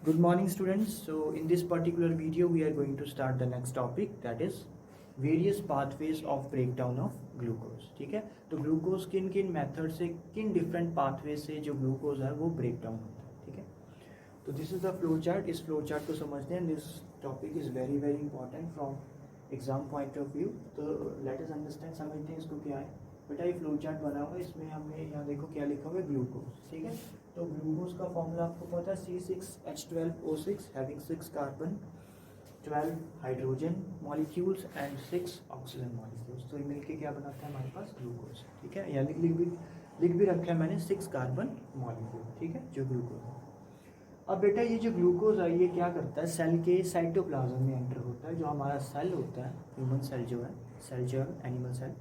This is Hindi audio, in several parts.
Good morning students. So in this particular video we are going to start the next topic, that is various pathways of breakdown of glucose. ठीक है, तो ग्लूकोज किन किन मेथड से, किन डिफरेंट पाथवे से जो ग्लूकोज है वो ब्रेक डाउन होता है. ठीक है, तो this is the flow chart. इस फ्लो चार्ट को समझते हैं. This topic is very very important from exam point of view. तो लेट अस अंडरस्टैंड, समझते हैं इसको क्या है. बेटा ये फ्लो चार्ट बना हुआ है, इसमें हमने यहाँ देखो क्या लिखा हुआ है, ग्लूकोज. ठीक है, तो ग्लूकोज का फॉर्मूला आपको पता है C6H12O6 having 6 carbon, 12 hydrogen molecules and 6 oxygen molecules. तो ये मिलके क्या बनाता है हमारे पास ग्लूकोज. ठीक है, या लिख भी रखा है मैंने 6 कार्बन मॉलिक्यूल. ठीक है, जो ग्लूकोज है. अब बेटा ये जो ग्लूकोज है ये क्या करता है, सेल के साइटोप्लाज्म में एंटर होता है. जो हमारा सेल होता है, ह्यूमन सेल जो है, सेल जो है एनिमल सेल,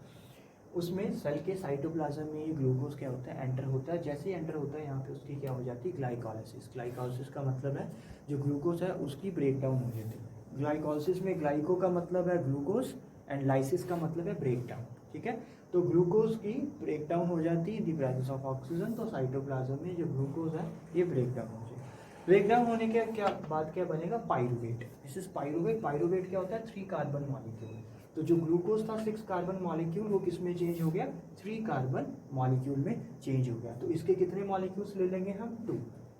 उसमें सेल के साइटोप्लाज्म में ये ग्लूकोज क्या होता है, एंटर होता है. जैसे ही एंटर होता है यहाँ पे उसकी क्या हो जाती है, ग्लाइकोलाइसिस. ग्लाइकोलाइसिस का मतलब है जो ग्लूकोज है उसकी ब्रेक डाउन हो जाती है. ग्लाइकोलाइसिस में ग्लाइको का मतलब है ग्लूकोज एंड लाइसिस का मतलब है ब्रेक डाउन. ठीक है, तो ग्लूकोज की ब्रेक डाउन हो जाती है in the presence of oxygen. तो साइटोप्लाज्म में जो ग्लूकोज है ये ब्रेक डाउन हो जाएगी. ब्रेक डाउन होने के क्या बाद क्या बनेगा, pyruvate. This is pyruvate. Pyruvate क्या होता है, 3 कार्बन मॉलिक्यूल. तो जो ग्लूकोज था 6 कार्बन मॉलिक्यूल वो किस में चेंज हो गया, 3 कार्बन मॉलिक्यूल में चेंज हो गया. तो इसके कितने मॉलिक्यूल्स ले लेंगे हम,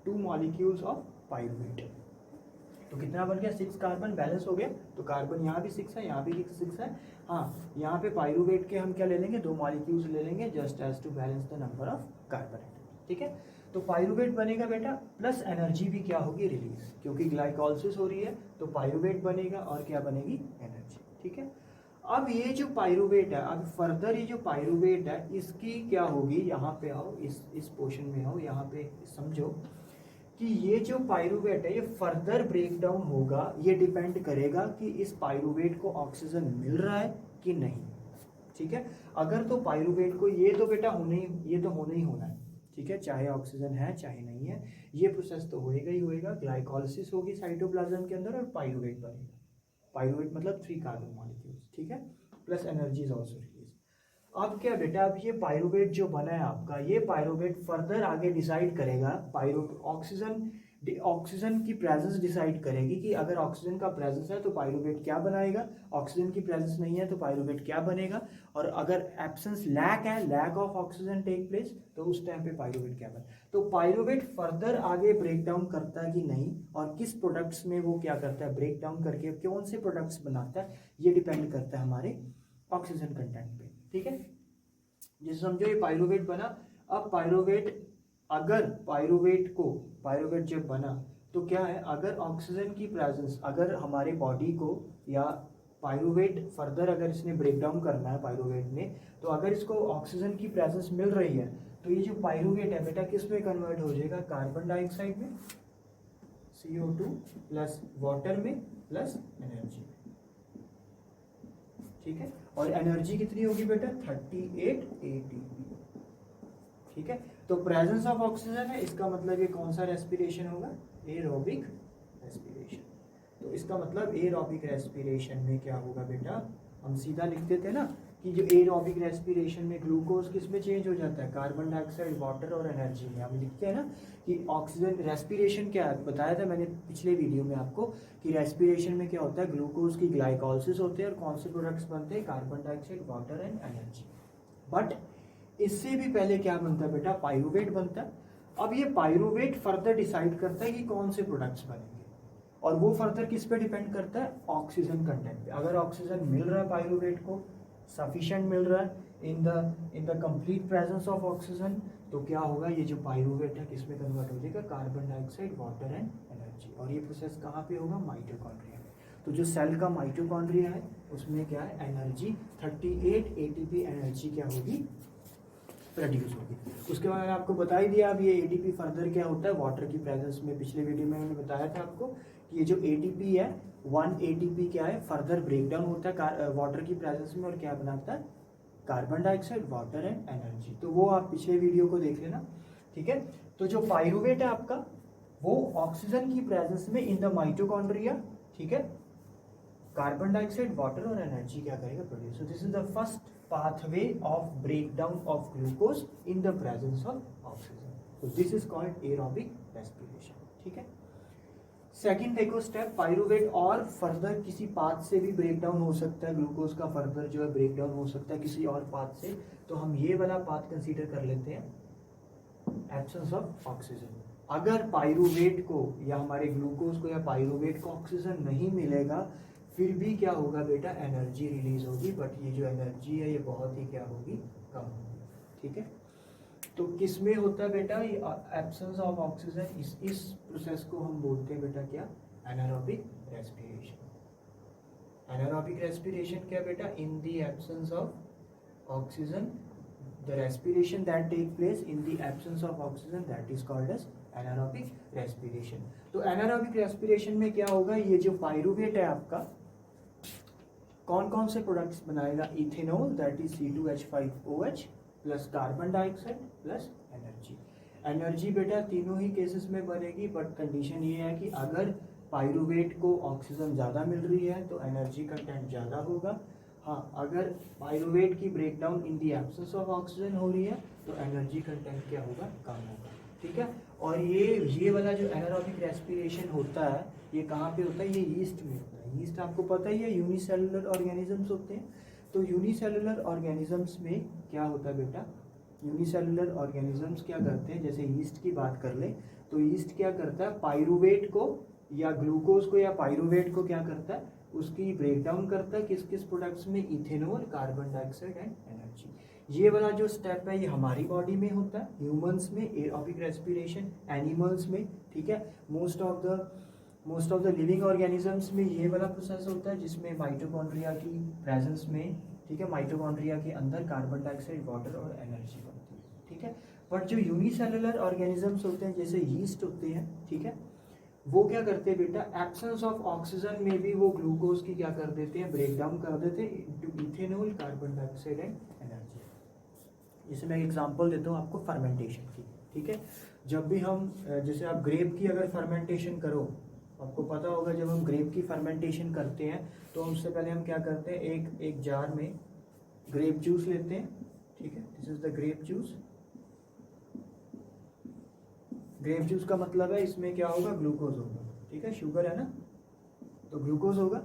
2 मॉलिक्यूल्स ऑफ पाइरुवेट. तो कितना बन गया, 6 कार्बन बैलेंस हो गया. तो कार्बन यहाँ भी 6 है, यहाँ भी 6 है. हाँ, यहाँ पे पाइरुवेट के हम क्या ले लेंगे, 2 मॉलिक्यूल्स ले लेंगे just as to balance the number of carbon. ठीक है, तो पाइरुवेट बनेगा बेटा, प्लस एनर्जी भी क्या होगी, रिलीज. क्योंकि ग्लाइकोलाइसिस हो रही है तो पाइरुवेट बनेगा और क्या बनेगी, एनर्जी. ठीक है, अब ये जो पाइरुवेट है, अब फर्दर ये जो पाइरुवेट है इसकी क्या होगी, यहाँ पे आओ, इस पोर्शन में आओ, यहाँ पे समझो कि ये जो पाइरुवेट है ये फर्दर ब्रेक डाउन होगा. ये डिपेंड करेगा कि इस पाइरुवेट को ऑक्सीजन मिल रहा है कि नहीं. ठीक है, अगर तो पाइरुवेट को, ये तो बेटा ये तो होना ही होना है. ठीक है, चाहे ऑक्सीजन है चाहे नहीं है, ये प्रोसेस तो होएगा ही होएगा. ग्लाइकोलाइसिस होगी साइटोप्लाज्म के अंदर और पाइरुवेट बनेगा. पाइरुवेट मतलब 3 कार्बन मॉलिक्यूल्स. ठीक है, plus energy is also release. अब क्या बेटा, अब ये पाइरुवेट जो बना है आपका, ये पाइरुवेट फर्दर आगे डिसाइड करेगा. ऑक्सीजन की प्रेजेंस डिसाइड करेगी कि अगर ऑक्सीजन का प्रेजेंस है तो पाइरुवेट क्या बनाएगा, ऑक्सीजन की प्रेजेंस नहीं है तो पाइरुवेट क्या बनेगा, और अगर एब्सेंस लैक है, lack of oxygen take place, तो उस टाइम पे पाइरुवेट क्या बने. तो पाइरुवेट फर्दर आगे ब्रेक डाउन करता है कि नहीं, और किस प्रोडक्ट्स में वो क्या करता है, ब्रेक डाउन करके कौन से प्रोडक्ट्स बनाता है, ये डिपेंड करता है हमारे ऑक्सीजन कंटेंट पे. ठीक है, जैसे समझो ये पाइरुवेट बना. अब पाइरुवेट जब बना तो क्या है, अगर ऑक्सीजन की प्रेजेंस, अगर हमारे बॉडी को या पाइरुवेट फर्दर अगर इसने ब्रेक डाउन करना है पाइरुवेट ने, तो अगर इसको ऑक्सीजन की प्रेजेंस मिल रही है तो ये जो पाइरुवेट है बेटा किस में कन्वर्ट हो जाएगा, कार्बन डाइऑक्साइड में, CO2 प्लस वाटर में प्लस एनर्जी. ठीक है, और एनर्जी कितनी होगी बेटा, 38 ATP. ठीक है, तो प्रेजेंस ऑफ ऑक्सीजन है, इसका मतलब ये कौन सा रेस्पिरेशन होगा, एरोबिक रेस्पिरेशन. तो इसका मतलब एरोबिक रेस्पिरेशन में क्या होगा बेटा, हम सीधा लिख देते हैं ना कि जो एरोबिक रेस्पिरेशन में ग्लूकोज किस में चेंज हो जाता है, कार्बन डाइऑक्साइड, वाटर और एनर्जी में. हम लिखते हैं ना कि ऑक्सीजन रेस्पिरेशन क्या है, बताया था मैंने पिछले वीडियो में आपको कि रेस्पिरेशन में क्या होता है, ग्लूकोज की ग्लाइकोलाइसिस होते हैं और कौन से प्रोडक्ट्स बनते हैं, carbon dioxide, water and energy. But इससे भी पहले क्या बनता है बेटा, पाइरुवेट बनता है. अब ये पाइरुवेट फर्दर डिसाइड करता है कि कौन से प्रोडक्ट्स बनेंगे, और वो फर्दर किस पे डिपेंड करता है, ऑक्सीजन कंटेंट पे. अगर ऑक्सीजन मिल रहा है पाइरुवेट को, सफिशिएंट मिल रहा है in the complete presence of oxygen, तो क्या होगा, ये जो पाइरुवेट है किस में कन्वर्ट हो जाएगा, carbon dioxide, water and energy. और ये प्रोसेस कहाँ पे होगा, माइटोकॉन्ड्रिया में. तो जो सेल का माइटोकॉन्ड्रिया है उसमें क्या है, एनर्जी 38 ATP एनर्जी क्या होगी, प्रोड्यूस होगी. उसके बाद मैंने आपको बता ही दिया. अब ये ATP फर्दर क्या होता है, वाटर की प्रेजेंस में, पिछले वीडियो में मैंने बताया था आपको कि ये जो ATP है, 1 ATP क्या है, फर्दर ब्रेक डाउन होता है वाटर की प्रेजेंस में और क्या बनाता है, carbon dioxide, water and energy. तो वो आप पिछले वीडियो को देख लेना. ठीक है, तो जो पाइरुवेट है आपका वो ऑक्सीजन की प्रेजेंस में इन द माइटोकॉन्ड्रिया, ठीक है, कार्बन डाइऑक्साइड, वाटर और एनर्जी क्या करेगा, produce. So this is the first pathway of breakdown of glucose in the presence of oxygen. So this is called aerobic respiration. ठीक है, सेकंड देखो स्टेप, पायरूवेट और फर्दर किसी पाथ से भी ब्रेक डाउन हो सकता है, ग्लूकोज का फर्दर जो है ब्रेक डाउन हो सकता है किसी और पाथ से। तो हम ये वाला पाथ कंसीडर कर लेते हैं, एब्सेंस ऑफ ऑक्सीजन। अगर पायरूवेट को या हमारे ग्लूकोज को या पायरूवेट को ऑक्सीजन नहीं मिलेगा, फिर भी क्या होगा बेटा, एनर्जी रिलीज होगी, बट ये जो एनर्जी है ये बहुत ही क्या होगी, कम होगी। ठीक है, तो किस में होता है बेटा ये एब्सेंस ऑफ ऑक्सीजन, इस प्रोसेस को हम बोलते हैं बेटा क्या, एनारोबिक रेस्पिरेशन। एनारोबिक रेस्पिरेशन क्या बेटा, in the absence of oxygen, the respiration that take place in the absence of oxygen, that is called as anaerobic respiration. तो एनारोबिक रेस्पिरेशन में क्या होगा, ये जो पायरूवेट है आपका कौन कौन से प्रोडक्ट्स बनाएगा, ethanol that is C2H5OH plus carbon dioxide plus energy. Energy बेटा तीनों ही केसेस में बनेगी, बट कंडीशन ये है कि अगर पायरूवेट को ऑक्सीजन ज़्यादा मिल रही है तो एनर्जी कंटेंट ज़्यादा होगा। हाँ, अगर पायरूवेट की breakdown in the absence of oxygen हो रही है तो एनर्जी कंटेंट क्या होगा, कम होगा। ठीक है, और ये वाला जो एनारोबिक रेस्पिरेशन होता है ये कहाँ पे होता है, ये यीस्ट में होता है। यीस्ट आपको पता ही है यूनिसेलुलर ऑर्गेनिजम्स होते हैं। तो यूनिसेलुलर ऑर्गेनिजम्स में क्या होता है बेटा, यूनिसेलुलर ऑर्गेनिजम्स क्या करते हैं, जैसे यीस्ट की बात कर ले तो यीस्ट क्या करता है, पायरूवेट को या ग्लूकोज को या पायरूवेट को क्या करता है, उसकी ब्रेकडाउन करता है किस किस प्रोडक्ट्स में, ethanol, carbon dioxide and energy. ये वाला जो स्टेप है ये हमारी बॉडी में होता है, ह्यूमंस में एरोबिक रेस्पिरेशन, एनिमल्स में, ठीक है, most of the living organisms में ये वाला प्रोसेस होता है जिसमें माइटोकॉन्ड्रिया की प्रेजेंस में, ठीक है, माइटोकॉन्ड्रिया के अंदर कार्बन डाइऑक्साइड, वाटर और एनर्जी बनती है। ठीक है, बट जो यूनिसेलुलर ऑर्गेनिजम्स होते हैं जैसे यीस्ट होते हैं, ठीक है, वो क्या करते हैं बेटा, एब्सेंस ऑफ ऑक्सीजन में भी वो ग्लूकोज की क्या कर देते हैं, ब्रेक डाउन कर देते हैं into ethanol, carbon dioxide and energy. जैसे मैं एग्जांपल देता हूँ आपको फर्मेंटेशन की। ठीक है, जब भी हम जैसे आप ग्रेप की अगर फर्मेंटेशन करो, आपको पता होगा जब हम ग्रेप की फर्मेंटेशन करते हैं तो उससे पहले हम क्या करते हैं, एक जार में ग्रेप जूस लेते हैं। ठीक है, this is the grape juice. Grape juice का मतलब है इसमें क्या होगा, ग्लूकोज होगा। ठीक है, शुगर है ना तो ग्लूकोज होगा।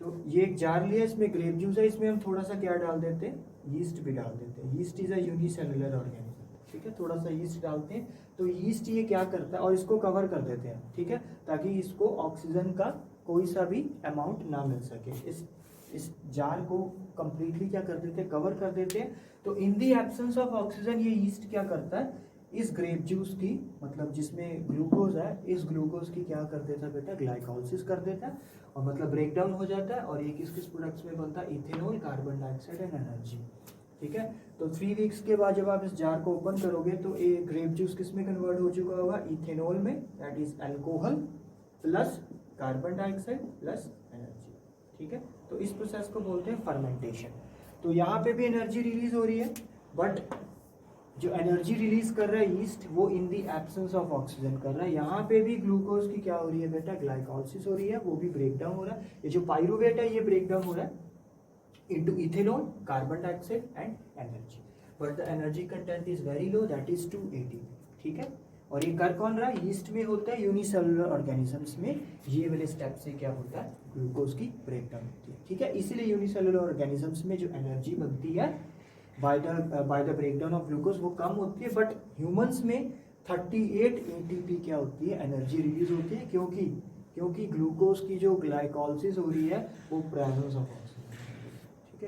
तो ये एक जार लिया, इसमें ग्रेप जूस है, इसमें हम थोड़ा सा क्या डाल देते हैं, यीस्ट भी डाल देते हैं। Yeast is a unicellular organism. ठीक है, थोड़ा सा यीस्ट डालते हैं तो यीस्ट ये क्या करता है, और इसको कवर कर देते हैं। ठीक है, ताकि इसको ऑक्सीजन का कोई सा भी अमाउंट ना मिल सके। इस जार को कंप्लीटली क्या कर देते हैं, कवर कर देते हैं। तो इन दी एब्सेंस ऑफ ऑक्सीजन ये यीस्ट क्या करता है, इस ग्रेप जूस की, मतलब जिसमें ग्लूकोज है, इस ग्लूकोज की क्या कर देता है बेटा, ग्लाइकोलिसिस कर देता है, और मतलब ब्रेक डाउन हो जाता है। और ये किस किस प्रोडक्ट्स में बनता है, ethanol, carbon dioxide and energy. ठीक है, तो 3 वीक्स के बाद जब आप इस जार को ओपन करोगे तो ये ग्रेप जूस किस में कन्वर्ट हो चुका होगा, इथेनॉल में, that is alcohol plus carbon dioxide plus energy. ठीक है, तो इस प्रोसेस को बोलते हैं फर्मेंटेशन। तो यहाँ पे भी एनर्जी रिलीज हो रही है, बट जो एनर्जी रिलीज कर रहा है यीस्ट वो इन दी एब्सेंस ऑफ ऑक्सीजन कर रहा है। यहाँ पे भी ग्लूकोज की क्या हो रही है बेटा, ग्लाइकोलिसिस हो रही है, वो भी ब्रेक डाउन हो रहा है। ये जो पायरूवेट है ये ब्रेक डाउन हो रहा है into ethanol, carbon dioxide and energy, but the energy content is very low, that is 2 ATP। ठीक है, और ये कर कौन रहा है, यीस्ट में होता है, यूनिसेलुलर ऑर्गेनिजम्स में ये वाले स्टेप से क्या होता है, ग्लूकोज की ब्रेकडाउन होती है। ठीक है, इसीलिए यूनिसेलुलर ऑर्गेनिजम्स में जो एनर्जी बनती है by the breakdown of glucose वो कम होती है, बट ह्यूमंस में 38 ATP क्या होती है, एनर्जी रिलीज होती है, क्योंकि ग्लूकोज की जो ग्लाइकोलिसिस हो रही है वो presence of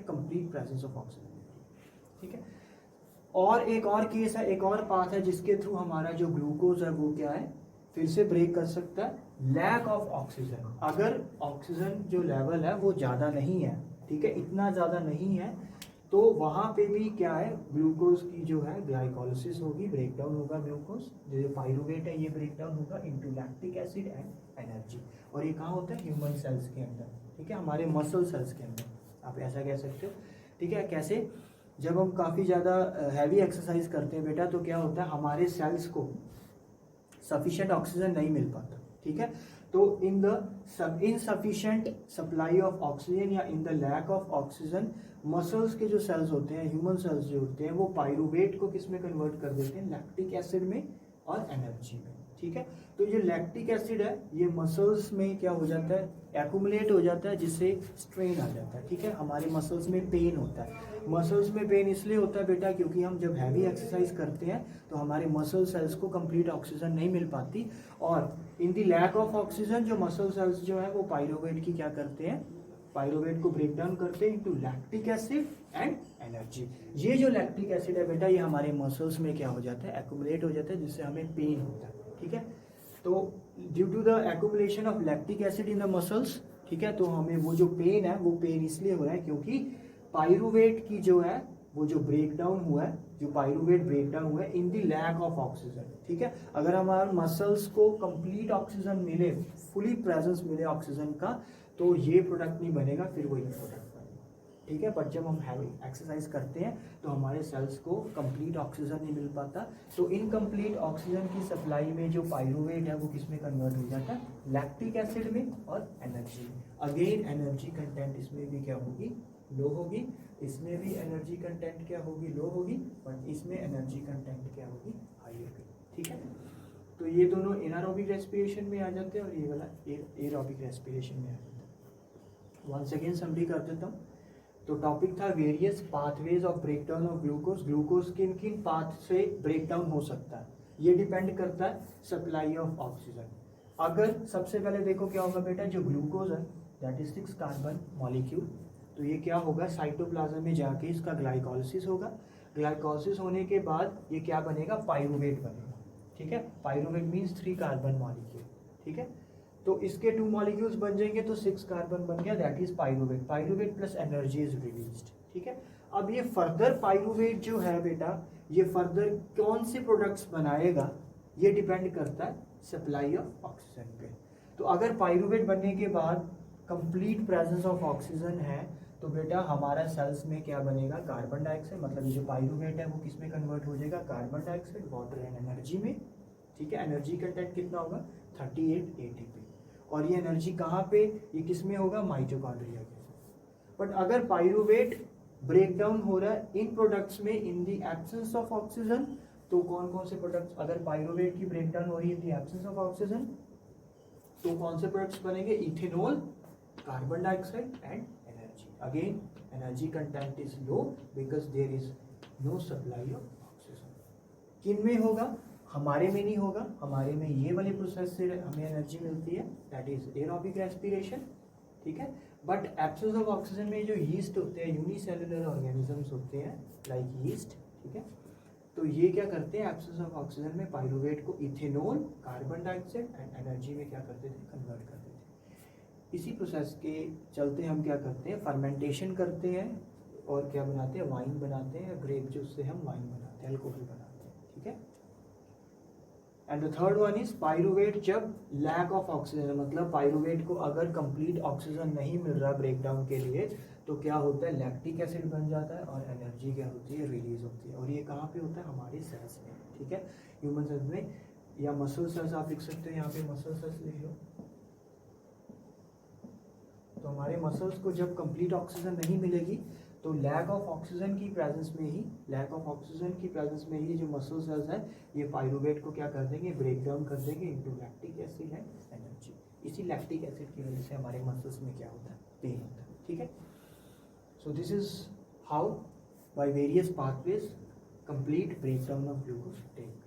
complete presence of oxygen. ठीक है, और एक और केस है, एक और पाथ है जिसके थ्रू हमारा जो ग्लूकोज है वो क्या है, फिर से ब्रेक कर सकता है, लैक ऑफ ऑक्सीजन। अगर ऑक्सीजन जो लेवल है वो ज़्यादा नहीं है, ठीक है, इतना ज़्यादा नहीं है, तो वहाँ पे भी क्या है, ग्लूकोज की जो है ग्लाइकोलिसिस होगी, ब्रेकडाउन होगा ग्लूकोज, जो पायरूवेट है ये ब्रेकडाउन होगा into lactic acid and energy. और ये कहाँ होता है, ह्यूमन सेल्स के अंदर। ठीक है, हमारे मसल सेल्स के अंदर, आप ऐसा कह सकते हो। ठीक है, कैसे, जब हम काफ़ी ज़्यादा हैवी एक्सरसाइज करते हैं बेटा तो क्या होता है, हमारे सेल्स को सफिशिएंट ऑक्सीजन नहीं मिल पाता। ठीक है, तो in the insufficient supply of oxygen या in the lack of oxygen, muscles के जो सेल्स होते हैं, ह्यूमन सेल्स जो होते हैं, वो पायरूवेट को किस में कन्वर्ट कर देते हैं, लैक्टिक एसिड में और एनर्जी में। ठीक है। तो ये लैक्टिक एसिड है, ये मसल्स में क्या हो जाता है, एक्यूमुलेट हो जाता है, जिससे स्ट्रेन आ जाता है, ठीक है। हमारे मसल्स में पेन होता है। मसल्स में पेन इसलिए होता है बेटा क्योंकि हम जब हैवी एक्सरसाइज करते हैं तो हमारे मसल सेल्स को कंप्लीट ऑक्सीजन नहीं मिल पाती, और इन दी लैक ऑफ ऑक्सीजन जो मसल सेल्स जो है वो पायरुवेट की क्या करते हैं, पायरुवेट को ब्रेक डाउन करते हैं into lactic acid and energy. ये जो लैक्टिक एसिड है बेटा ये हमारे मसल्स में क्या हो जाता है, एक्यूमुलेट हो जाता है, जिससे हमें पेन होता है, ठीक है। तो due to the accumulation of lactic acid in the muscles, ठीक है, तो हमें वो जो पेन है वो पेन इसलिए हो रहा है क्योंकि पायरुवेट की जो है वो जो ब्रेक डाउन हुआ है, जो पायरुवेट ब्रेक डाउन हुआ है in the lack of oxygen, ठीक है। अगर हमारे मसल्स को कंप्लीट ऑक्सीजन मिले, फुली प्रेजेंस मिले ऑक्सीजन का, तो ये प्रोडक्ट नहीं बनेगा, फिर वही प्रोडक्ट बनेगा, ठीक है। बट जब हम हैवी एक्सरसाइज करते हैं तो हमारे सेल्स को कंप्लीट ऑक्सीजन नहीं मिल पाता, तो इनकम्प्लीट ऑक्सीजन की सप्लाई में जो पायरुवेट है वो किस में कन्वर्ट हो जाता है, लैक्टिक एसिड में और एनर्जी में। अगेन एनर्जी कंटेंट इसमें भी क्या होगी, लो होगी, इसमें भी एनर्जी कंटेंट क्या होगी, लो होगी, बट इसमें एनर्जी कंटेंट क्या होगी, हाई होगी, ठीक है। तो ये दोनों एनारोबिक रेस्पिरेशन में आ जाते हैं और ये वाला एरोबिक रेस्पिरेशन में आ जाता है। वंस अगेन समरी कर देता हूँ। तो टॉपिक था various pathways of breakdown of glucose. Glucose किन किन पाथ से ब्रेकडाउन हो सकता है, ये डिपेंड करता है सप्लाई ऑफ ऑक्सीजन। अगर सबसे पहले देखो क्या होगा बेटा, जो ग्लूकोज है दैट इज 6 कार्बन मॉलिक्यूल, तो ये क्या होगा, साइटोप्लाज्म में जाके इसका ग्लाइकोलिसिस होगा। ग्लाइकोलिसिस होने के बाद ये क्या बनेगा, पायरुवेट बनेगा, ठीक है। पायरुवेट मीन्स 3 कार्बन मॉलिक्यूल, ठीक है। तो इसके 2 मॉलिक्यूल्स बन जाएंगे तो 6 कार्बन बन गया, that is pyruvate. Pyruvate plus energy is released, ठीक है। अब ये फर्दर पायरुवेट जो है बेटा, ये फर्दर कौन से प्रोडक्ट्स बनाएगा, ये डिपेंड करता है सप्लाई ऑफ ऑक्सीजन पे। तो अगर पायरुवेट बनने के बाद कंप्लीट प्रेजेंस ऑफ ऑक्सीजन है तो बेटा हमारा सेल्स में क्या बनेगा, कार्बन डाइऑक्साइड, मतलब ये जो पायरुवेट है वो किस में कन्वर्ट हो जाएगा, carbon dioxide, water and energy में, ठीक है। एनर्जी कंटेंट कितना होगा, 38 ATP, और ये एनर्जी कहाँ पे, ये किस में होगा, माइटोकॉन्ड्रिया के। बट अगर पायरुवेट ब्रेक डाउन हो रहा है इन प्रोडक्ट्स में इन द एब्सेंस ऑफ ऑक्सीजन, तो कौन कौन से प्रोडक्ट्स, अगर पायरुवेट की ब्रेक डाउन हो रही है in the absence of oxygen, तो कौन से प्रोडक्ट्स बनेंगे, ethanol, carbon dioxide and energy. Again energy content is low because there is no supply of oxygen. किन में होगा, हमारे में नहीं होगा, हमारे में ये वाले प्रोसेस से हमें एनर्जी मिलती है, दैट इज एरोबिक रेस्पिरेशन, ठीक है। बट एब्सेंस ऑफ ऑक्सीजन में जो यीस्ट होते हैं, यूनिसेलुलर ऑर्गेनिजम्स होते हैं लाइक यीस्ट, ठीक है, तो ये क्या करते हैं, एब्सेंस ऑफ ऑक्सीजन में पायरुवेट को ethanol, carbon dioxide and energy में क्या करते थे, कन्वर्ट करते थे। इसी प्रोसेस के चलते हम क्या करते हैं, फर्मेंटेशन करते हैं और क्या बनाते हैं, वाइन बनाते हैं, ग्रेप जूस से हम वाइन बनाते हैं, अल्कोहल बनाते हैं, ठीक है। And the third one is pyruvate, जब लैक ऑफ ऑक्सीजन, मतलब पायरुवेट को अगर कंप्लीट ऑक्सीजन नहीं मिल रहा ब्रेकडाउन के लिए, तो क्या होता है, लैक्टिक एसिड बन जाता है और एनर्जी क्या होती है, रिलीज होती है। और ये कहाँ पे होता है, हमारे सेल्स में, ठीक है, ह्यूमन सेल्स में, या मसल सेल्स आप लिख सकते हो, यहाँ पे मसल सेल्स लिख लो। तो हमारे मसल्स को जब कंप्लीट ऑक्सीजन नहीं मिलेगी तो लैक ऑफ ऑक्सीजन की प्रेजेंस में ही, लैक ऑफ ऑक्सीजन की प्रेजेंस में ही जो मसल सेल्स हैं ये पायरुवेट को क्या कर देंगे, ब्रेक डाउन कर देंगे into lactic acid and energy. इसी लैक्टिक एसिड की वजह से हमारे मसल्स में क्या होता है, पेन होता है, ठीक है। So this is how by various pathways complete break down of glucose take